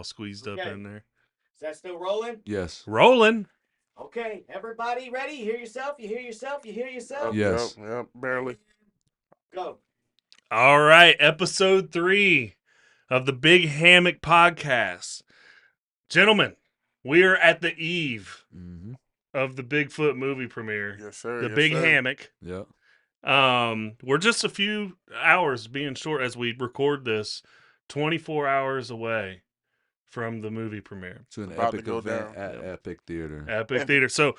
squeezed up in there. Is that still rolling? Yes. Rolling. Okay, everybody ready? You hear yourself? You hear yourself? You hear yourself? Yes. Yep, barely. Go. All right, episode 3 of the Big Hammock Podcast. Gentlemen, we are at the eve of the Bigfoot movie premiere. Yes, sir. The yes, Big sir. Hammock. Yeah. We're just a few hours, being short as we record this, 24 hours away from the movie premiere. To an About to epic go event down. at Epic Theater. Epic Theater. So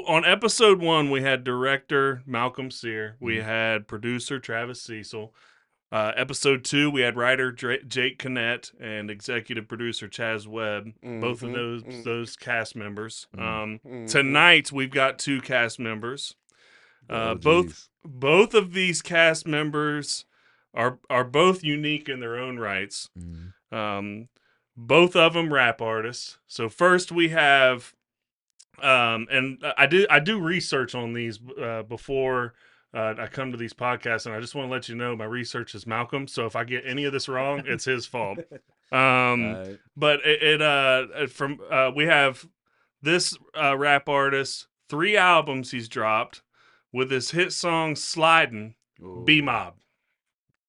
on episode 1, we had director Malcolm Sear. We had producer Travis Cecil. Episode 2, we had writer Jake Connett and executive producer Chaz Webb. Both of those cast members. Tonight, we've got 2 cast members. Both of these cast members are both unique in their own rights. Both of them rap artists. So first we have, and I do research on these before I come to these podcasts, and I just want to let you know my research is Malcolm. So if I get any of this wrong, it's his fault. But we have this rap artist, 3 albums he's dropped with his hit song "Slidin'." B-Mob.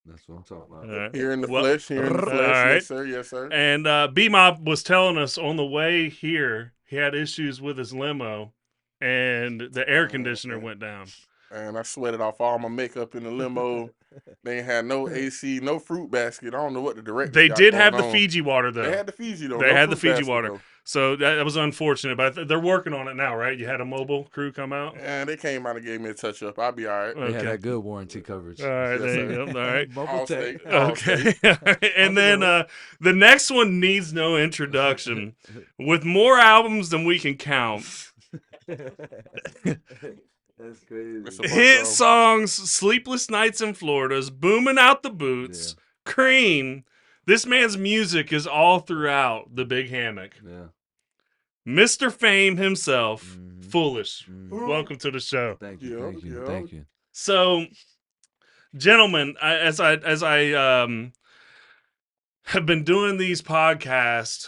That's what I'm talking about. Right. Here in the flesh. Right. Yes, sir. Yes, sir. And B-Mob was telling us on the way here, he had issues with his limo, and the air conditioner went down. And I sweated off all my makeup in the limo. They ain't had no AC, no fruit basket. I don't know what the director. They did have the Fiji water, though. They had the Fiji, though. They no had the fruit Fiji basket, water. though. So that was unfortunate, but they're working on it now, right? You had a mobile crew come out? And they came out and gave me a touch up. I'll be all right. They had that good warranty coverage. All right, Yes, there you sir. go. All right. Bubble tape. Okay. And then the next one needs no introduction. With more albums than we can count. That's crazy. It's a bunch Hit of- songs, Sleepless Nights in Florida's, Booming Out the Boots, Cream. This man's music is all throughout the Big Hammock. Yeah. Mr. Fame himself, Foolish. Welcome to the show. Thank you. Yeah, Thank you. yeah. Thank you. So, gentlemen, as I have been doing these podcasts,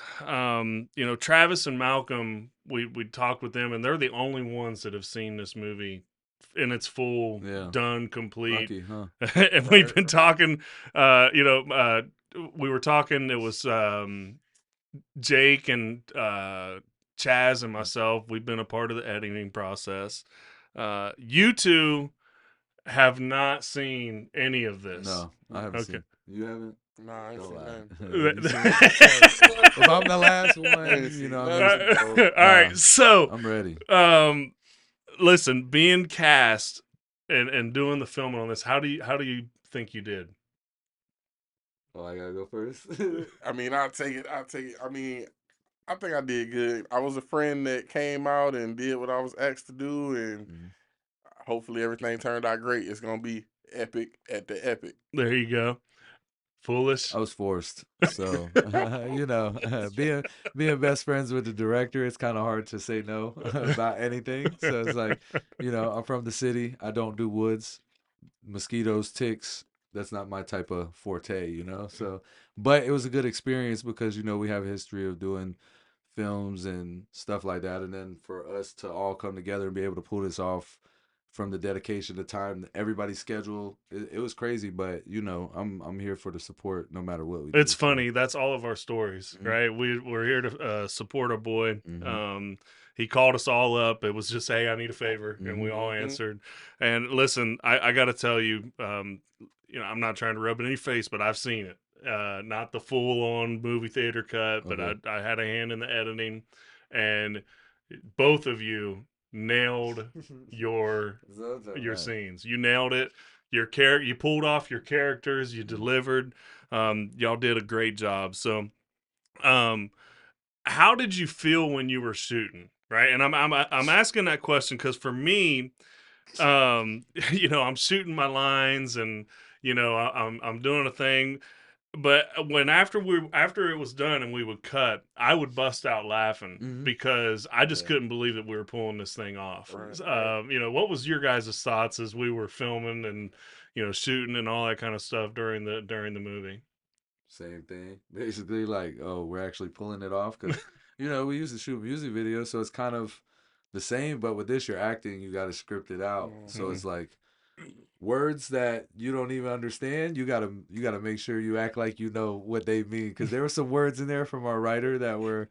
Travis and Malcolm, we talked with them, and they're the only ones that have seen this movie in its full, done, complete. Lucky, huh? And we've been talking, we were talking, it was Jake and Chaz and myself. We've been a part of the editing process. You two have not seen any of this. No, I haven't seen. You haven't? Nah, I ain't seen nothing. If I'm the last one, All right, so I'm ready. Listen, being cast and doing the filming on this, how do you think you did? Oh, I gotta go first. I mean, I'll take it. I mean, I think I did good. I was a friend that came out and did what I was asked to do, and hopefully everything turned out great. It's gonna be epic at the epic. There you go. Foolish. I was forced, so being best friends with the director, it's kind of hard to say no about anything. So it's like, I'm from the city. I don't do woods, mosquitoes, ticks. That's not my type of forte, So, but it was a good experience because we have a history of doing films and stuff like that, and then for us to all come together and be able to pull this off. From the dedication, the time, everybody's schedule, it was crazy. But I'm here for the support, no matter what we do. It's funny. That's all of our stories, right? We're here to support our boy. He called us all up. It was just, hey, I need a favor, and we all answered. And listen, I got to tell you, I'm not trying to rub it in your face, but I've seen it. Not the full-on movie theater cut, but I had a hand in the editing, and both of you nailed your scenes. You nailed it. You pulled off your characters. You delivered. Y'all did a great job. So, how did you feel when you were shooting? Right, and I'm asking that question because for me, I'm shooting my lines and I'm doing a thing. But after it was done and we would cut, I would bust out laughing because I just couldn't believe that we were pulling this thing off. Right. What was your guys' thoughts as we were filming and shooting and all that kind of stuff during the movie? same thing. Basically, like, oh, we're actually pulling it off because, we used to shoot music videos, so it's kind of the same. But with this, you're acting, you got to script it out. So it's like words that you don't even understand. You gotta make sure you act like you know what they mean because there were some words in there from our writer that were,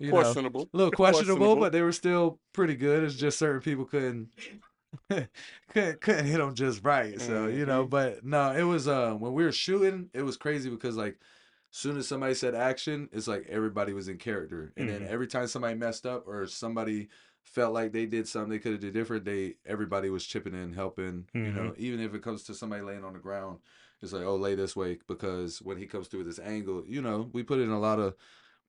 Questionable. a little questionable, but they were still pretty good. It's just certain people couldn't couldn't hit them just right. So but no, it was when we were shooting, it was crazy because like soon as somebody said action, it's like everybody was in character, and then every time somebody messed up or somebody felt like they did something they could have did different, everybody was chipping in, helping. Even if it comes to somebody laying on the ground, it's like, oh, lay this way, because when he comes through with this angle, we put in a lot of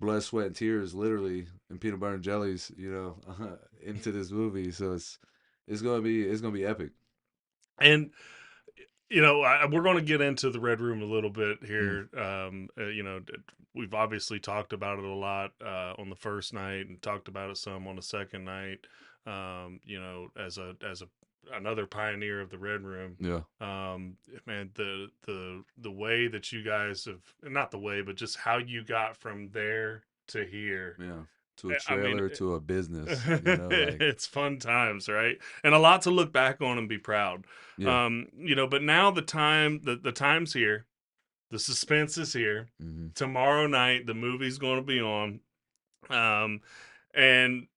blood, sweat, and tears, literally, and peanut butter and jellies, into this movie. So it's gonna be epic. And we're going to get into the Red Room a little bit here. We've obviously talked about it a lot on the first night and talked about it some on the second night. As another pioneer of the Red Room. Yeah. Man, the way that you guys have, not the way, but just how you got from there to here. Yeah. To a trailer, to a business. It's fun times, right? And a lot to look back on and be proud. Yeah. But now the time's here. The suspense is here. Tomorrow night, the movie's going to be on. And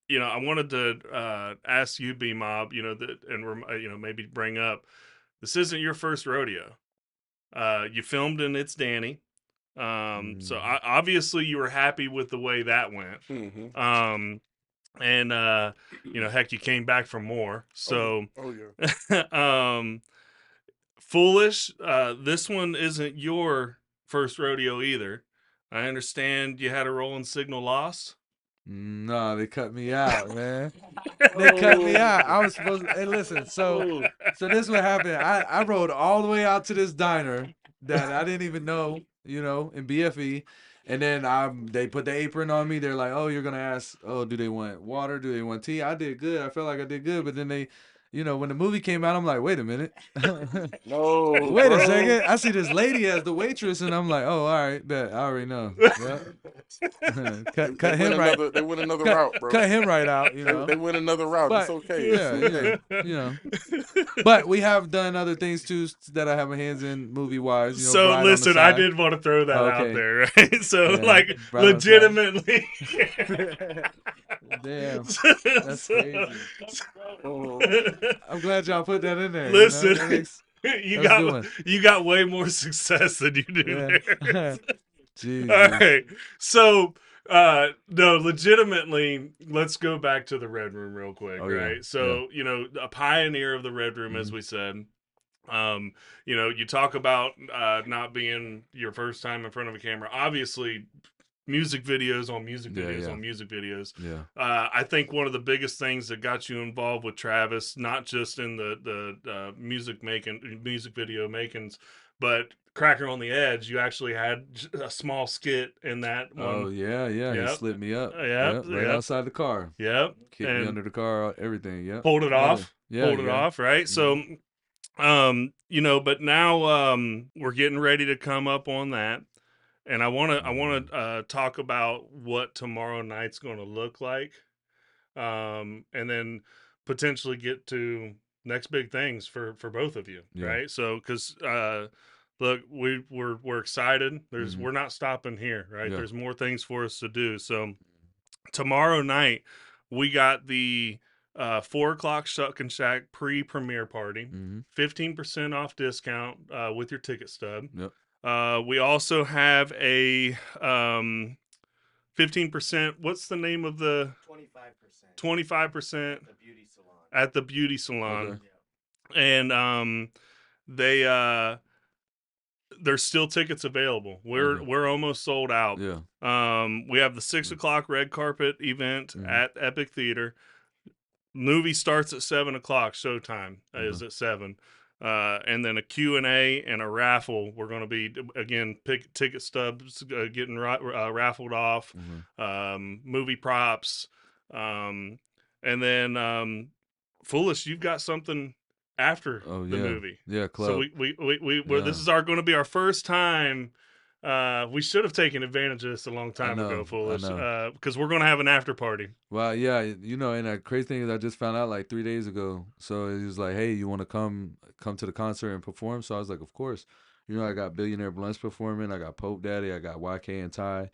I wanted to ask you, B-Mob, and maybe bring up, this isn't your first rodeo. You filmed in It's Danny. So obviously you were happy with the way that went. And heck, you came back for more. So, Foolish. This one isn't your first rodeo either. I understand you had a rolling signal lost. No, they cut me out, man. They cut me out. I was supposed to, hey, listen, so this is what happened. I rode all the way out to this diner that I didn't even know, in BFE. And then they put the apron on me. They're like, oh, you're going to ask, oh, do they want water? Do they want tea? I did good. I felt like I did good. But then they, when the movie came out, I'm like, wait a minute. No. Wait a second. I see this lady as the waitress, and I'm like, oh, all right, bet. I already know. Yep. cut him right. They went another route, bro. Cut him right out, They went another route. But, it's okay. Yeah. But we have done other things too that I have my hands in movie wise. So listen, I did want to throw that out there, right? So legitimately. Damn, that's crazy. I'm glad y'all put that in there. Listen, you got way more success than you do there. Jesus. All right, so no, legitimately, let's go back to the Red Room real quick, right? So a pioneer of the Red Room, as we said. You talk about not being your first time in front of a camera. Obviously, music videos on music videos on music videos. Yeah. I think one of the biggest things that got you involved with Travis, not just in the music video makings, but Cracker on the Edge, you actually had a small skit in that one. Oh yeah. He slid me up. Right outside the car. Yep. Kicked me under the car, everything. Yep. Pulled it off. Pulled it off, right? So but now we're getting ready to come up on that. And I want to talk about what tomorrow night's going to look like, and then potentially get to next big things for both of you, right? So, because look, we're excited. We're not stopping here, right? There's more things for us to do. So, tomorrow night we got the 4:00 Shuck and Shack pre-premiere party, 15% off discount with your ticket stub. Yep. We also have a 15%. What's the name of the 25% at the beauty salon. Okay. And there's still tickets available. We're almost sold out. Yeah. We have the 6:00 red carpet event at Epic Theater. Movie starts at 7:00. Showtime is at 7. And then a Q&A and a raffle. We're going to be, again, ticket stubs getting raffled off, movie props. And then, Foolish, you've got something after the movie. Yeah, club. So we this is going to be our first time We should have taken advantage of this a long time ago, Foolish, know. because we're gonna have an after party. Well, yeah, you know, and the crazy thing is, I just found out like 3 days ago. So he was like, "Hey, you want to come to the concert and perform?" So I was like, "Of course." You know, I got Billionaire Blunts performing. I got Pope Daddy. I got YK and Ty.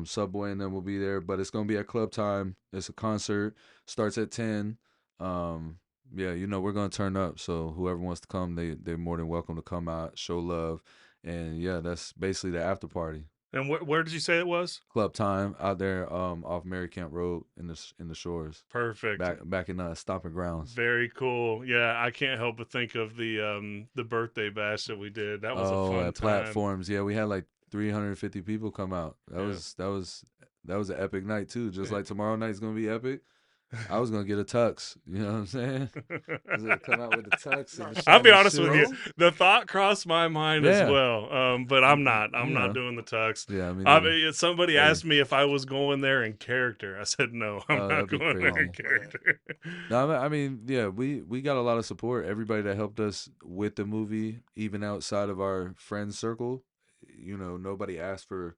Subway and them will be there, but it's gonna be at club time. It's a concert. Starts at 10. Yeah, you know, we're gonna turn up. So whoever wants to come, they're more than welcome to come out, show love, and yeah, that's basically the after party. And where did you say it was? Club time out there, off Mary Camp Road in the shores. Perfect. Back in stomping grounds. Very cool. Yeah, I can't help but think of the birthday bash that we did. That was a fun at time. Platforms. Yeah, we had like 350 people come out. That was an epic night too. Just like tomorrow night's gonna be epic. I was gonna get a tux. You know what I'm saying? I was gonna come out with the tux. And the I'll be shiny honest with you. shoes. The thought crossed my mind as Yeah. well. But I'm not. I'm not Yeah. doing the tux. Yeah, I mean, Somebody Hey. asked me if I was going there in character. I said no. I'm Oh, not that'd be going there in crazy. character. no, I mean, yeah, we got a lot of support. Everybody that helped us with the movie, even outside of our friend circle, you know, nobody asked for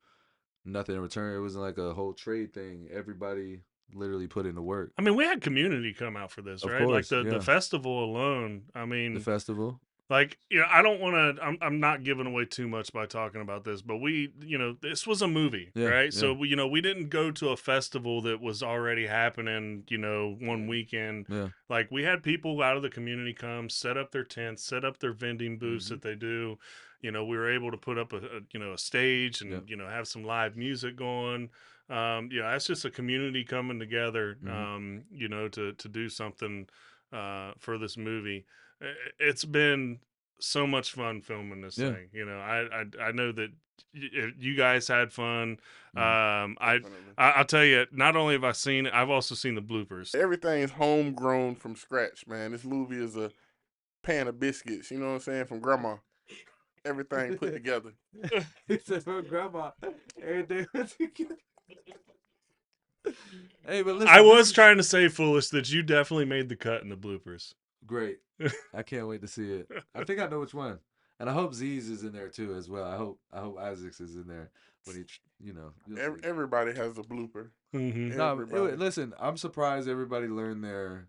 nothing in return. It wasn't like a whole trade thing. Everybody literally put in the work. I mean, we had community come out for this, Of right? Like course, the yeah. festival alone. I mean, The festival. like, you know, I don't want to. I'm not giving away too much by talking about this, but this was a movie, Yeah, right? yeah. So we didn't go to a festival that was already happening, one weekend. Yeah. Like, we had people out of the community come, set up their tents, set up their vending booths that they do. We were able to put up a stage and Yep. have some live music going. That's just a community coming together. To do something for this movie. It's been so much fun filming this Yeah. thing. I know that you guys had fun. Definitely. I'll tell you, not only have I seen it, I've also seen the bloopers. Everything's homegrown from scratch, man. This movie is a pan of biscuits, you know what I'm saying, from grandma. Everything put together. He said, "For grandma, everything was together." Hey, but listen, I this was is trying to say, Foolish, that you definitely made the cut in the bloopers. great. I can't wait to see it. I think I know which one, and I hope Z's is in there too as well. I hope Isaacs is in there when he, you'll see. Everybody has a blooper. Mm-hmm. No, Everybody. listen, I'm surprised everybody learned their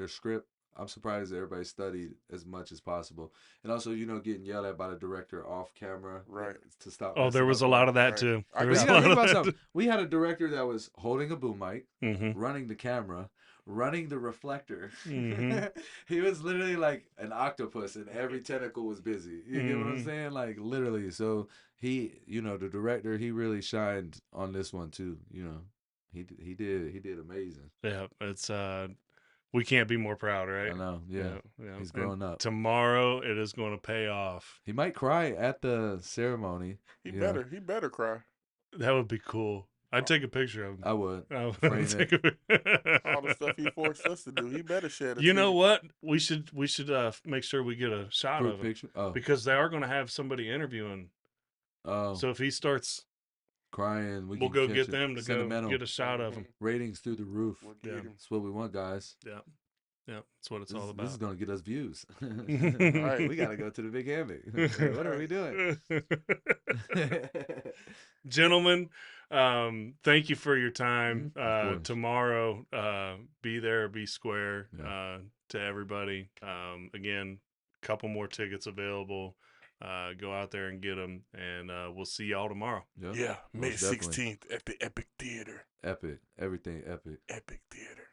script. I'm surprised everybody studied as much as possible, and also getting yelled at by the director off camera, Right. To stop. Oh, there messing was up a lot on- of that Right. too. I There But was you a gotta lot think of about that. something. We had a director that was holding a boom mic, Mm-hmm. running the camera, running the reflector. Mhm. He was literally like an octopus, and every tentacle was busy. You get what I'm Mhm. saying? Like literally. So he, the director, he really shined on this one too. He did amazing. Yeah, it's we can't be more proud, right? I know. Yeah. He's And growing up. Tomorrow it is going to pay off. He might cry at the ceremony. He you know. better cry. That would be cool. I'd take a picture of him. I would. I would frame take it. All the stuff he forced us to do, he better shed a You know tear. what? We should make sure we get a shot Group of him picture. Oh. because they are going to have somebody interviewing. Oh. So if he starts, Crying, we'll can go catch get it. them to Sentimental. go get a shot of him. Ratings through the roof. We'll Yeah. get him. That's what we want, guys. Yeah, that's what it's all This is about. gonna get us views. Right. We gotta go to the Big Hammock. What are we doing? Gentlemen, thank you for your time. Of course. Tomorrow, be there, be square. Yeah. To everybody. Again, couple more tickets available. Go out there and get them, and we'll see y'all tomorrow. Yeah, May most definitely. 16th at the Epic Theater. Epic. Everything epic. Epic Theater.